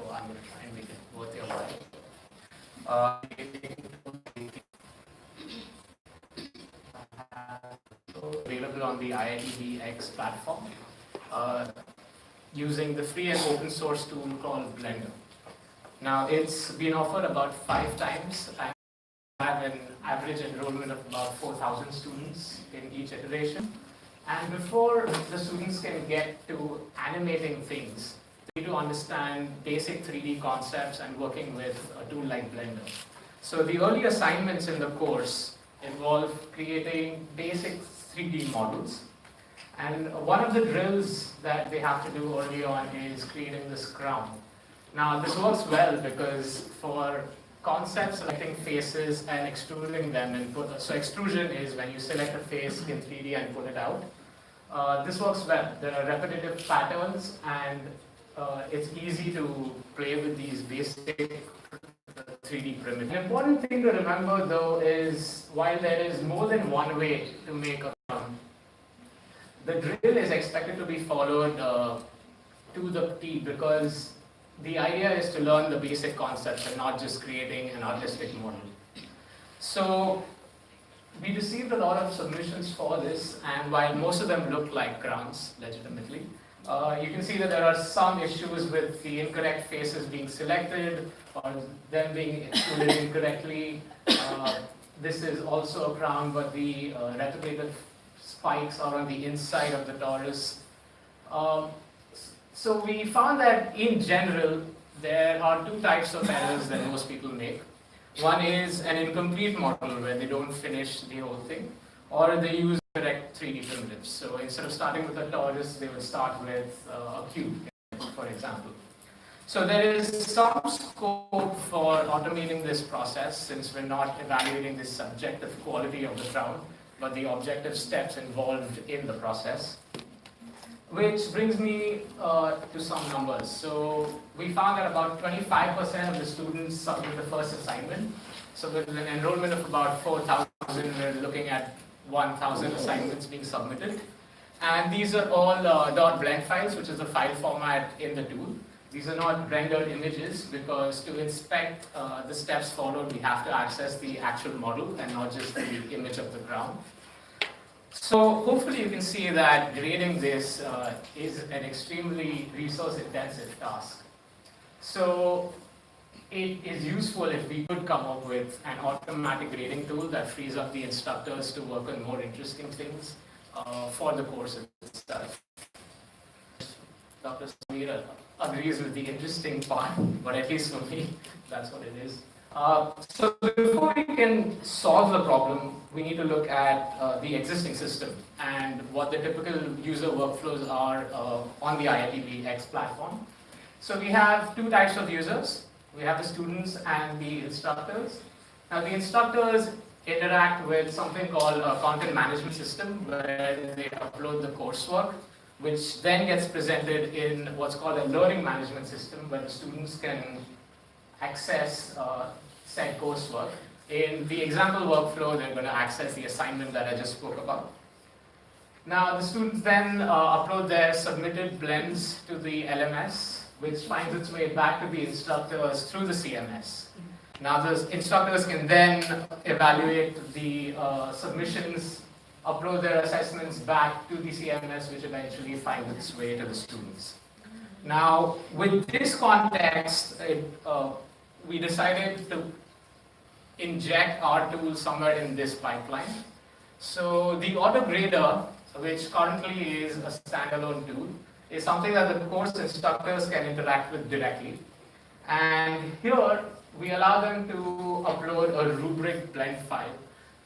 so I'm going to try and make it worth your while. Available on the IITBX platform using the free and open source tool called Blender. Now it's been offered about 5 times and have an average enrollment of about 4,000 students in each iteration. And before the students can get to animating things, they need to understand basic 3D concepts and working with a tool like Blender. So the early assignments in the course involve creating basic 3D models. And one of the drills that they have to do early on is creating this crown. Now this works well because for concepts, selecting faces and extruding them, and so extrusion is when you select a face in 3D and pull it out. This works well. There are repetitive patterns and it's easy to play with these basic 3D primitives. An important thing to remember though is while there is more than one way to make a crown, the drill is expected to be followed to the T because the idea is to learn the basic concepts and not just creating an artistic model. So we received a lot of submissions for this, and while most of them look like crowns, legitimately, you can see that there are some issues with the incorrect faces being selected or them being extruded incorrectly. This is also a crown, but the repetitive spikes are on the inside of the torus. So we found that in general, there are 2 types of errors that most people make. One is an incomplete model where they don't finish the whole thing, or they use correct 3D primitives. So instead of starting with a torus, they would start with a cube, for example. So there is some scope for automating this process since we're not evaluating the subjective quality of the crown, but the objective steps involved in the process. Which brings me to some numbers. So we found that about 25% of the students submit the first assignment. So with an enrollment of about 4,000, we're looking at 1,000 assignments being submitted. And these are all .blend files, which is the file format in the tool. These are not rendered images because to inspect the steps followed, we have to access the actual model and not just the image of the crown. So hopefully you can see that grading this is an extremely resource-intensive task. So it is useful if we could come up with an automatic grading tool that frees up the instructors to work on more interesting things for the course itself. Dr. Samira agrees with the interesting part, but at least for me, that's what it is. So before we can solve the problem, we need to look at the existing system and what the typical user workflows are on the IITBX platform. So we have 2 types of users. We have the students and the instructors. Now the instructors interact with something called a content management system where they upload the coursework, which then gets presented in what's called a learning management system where the students can access said coursework. In the example workflow, they're going to access the assignment that I just spoke about. Now the students then upload their submitted blends to the LMS, which finds its way back to the instructors through the CMS. Now the instructors can then evaluate the submissions, upload their assessments back to the CMS, which eventually finds its way to the students. Now, with this context, we decided to inject our tool somewhere in this pipeline. So the auto grader, which currently is a standalone tool, is something that the course instructors can interact with directly. And here, we allow them to upload a rubric blend file,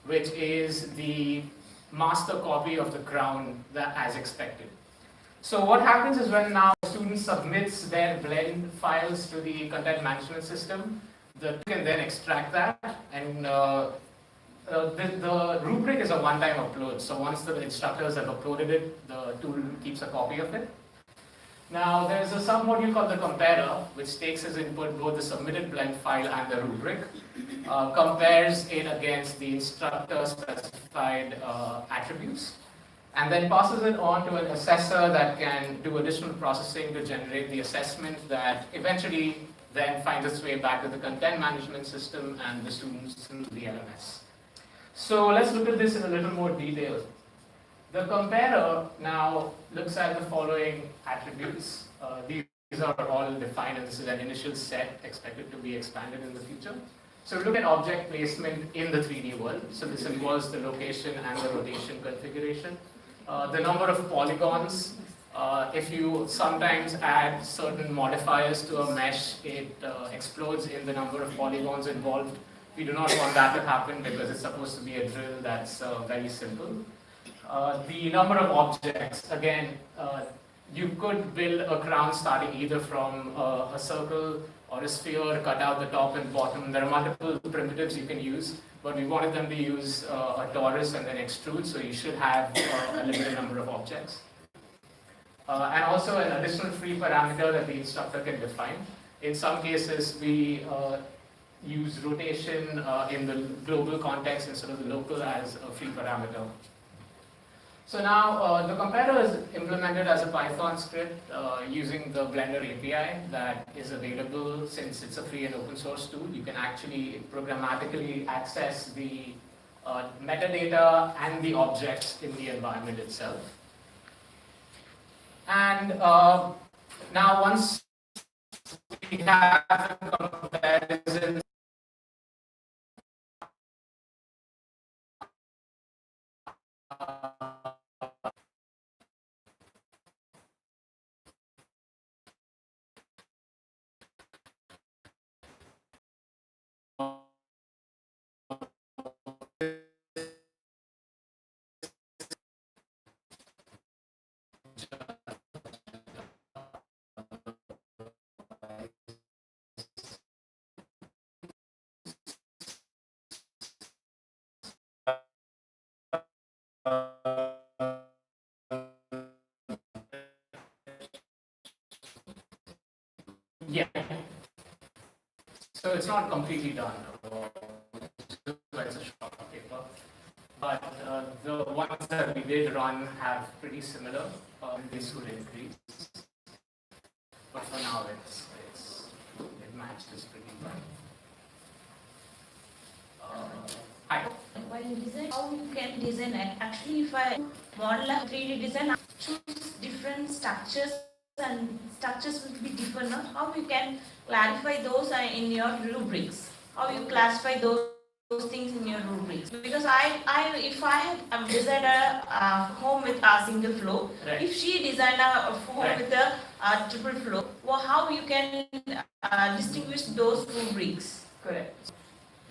which is the master copy of the crown as expected. So what happens is when now a student submits their blend files to the content management system, the tool can then extract that, and the rubric is a one-time upload. So once the instructors have uploaded it, the tool keeps a copy of it. Now there's a submodule called the comparer, which takes as input both the submitted blend file and the rubric, compares it against the instructor specified attributes, and then passes it on to an assessor that can do additional processing to generate the assessment that eventually then finds its way back to the content management system and the students into the LMS. So let's look at this in a little more detail. The comparer now looks at the following attributes. These are all defined, and this is an initial set expected to be expanded in the future. So look at object placement in the 3D world. So this involves the location and the rotation configuration. The number of polygons. If you sometimes add certain modifiers to a mesh, it explodes in the number of polygons involved. We do not want that to happen because it's supposed to be a drill that's very simple. The number of objects, again, you could build a crown starting either from a circle or a sphere, cut out the top and bottom. There are multiple primitives you can use, but we wanted them to use a torus and then extrude, so you should have a limited number of objects. And also an additional free parameter that the instructor can define. In some cases, we use rotation in the global context instead of the local as a free parameter. So now the comparer is implemented as a Python script using the Blender API that is available. Since it's a free and open source tool, you can actually programmatically access the metadata and the objects in the environment itself. And now once we have comparisons yeah. So it's not completely done. It's a short paper. But the ones that we did run have pretty similar. This would increase. But for now, it matches pretty well. Hi. While you design, how you can design it? Actually, if I model a 3D design, I choose different structures and structures will be different. No? How you can clarify those in your rubrics? How you classify those things in your rubrics? Because if I had designed a home with a single floor, Right. if she designed a home Right. with a triple floor, well, how you can distinguish those rubrics? Correct.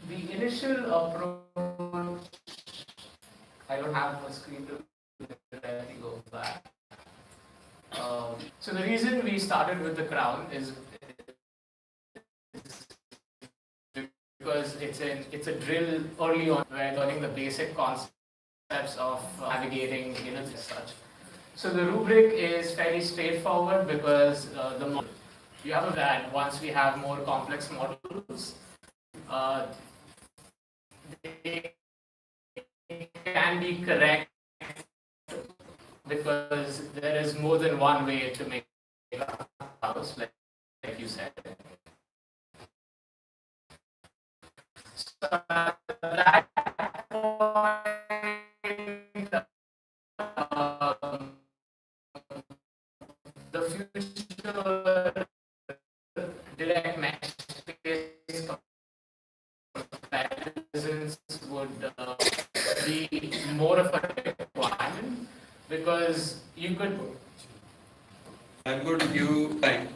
The initial approach, I don't have a screen to directly go back. So the reason we started with the crown is because it's a drill early on. We're learning the basic concepts of navigating units as such. So the rubric is fairly straightforward because you have that once we have more complex models, they can be correct because there is more than one way to make a house, like you said. So at that point, the future direct mesh-based comparisons would be more of a requirement because you could. I'm going to give time.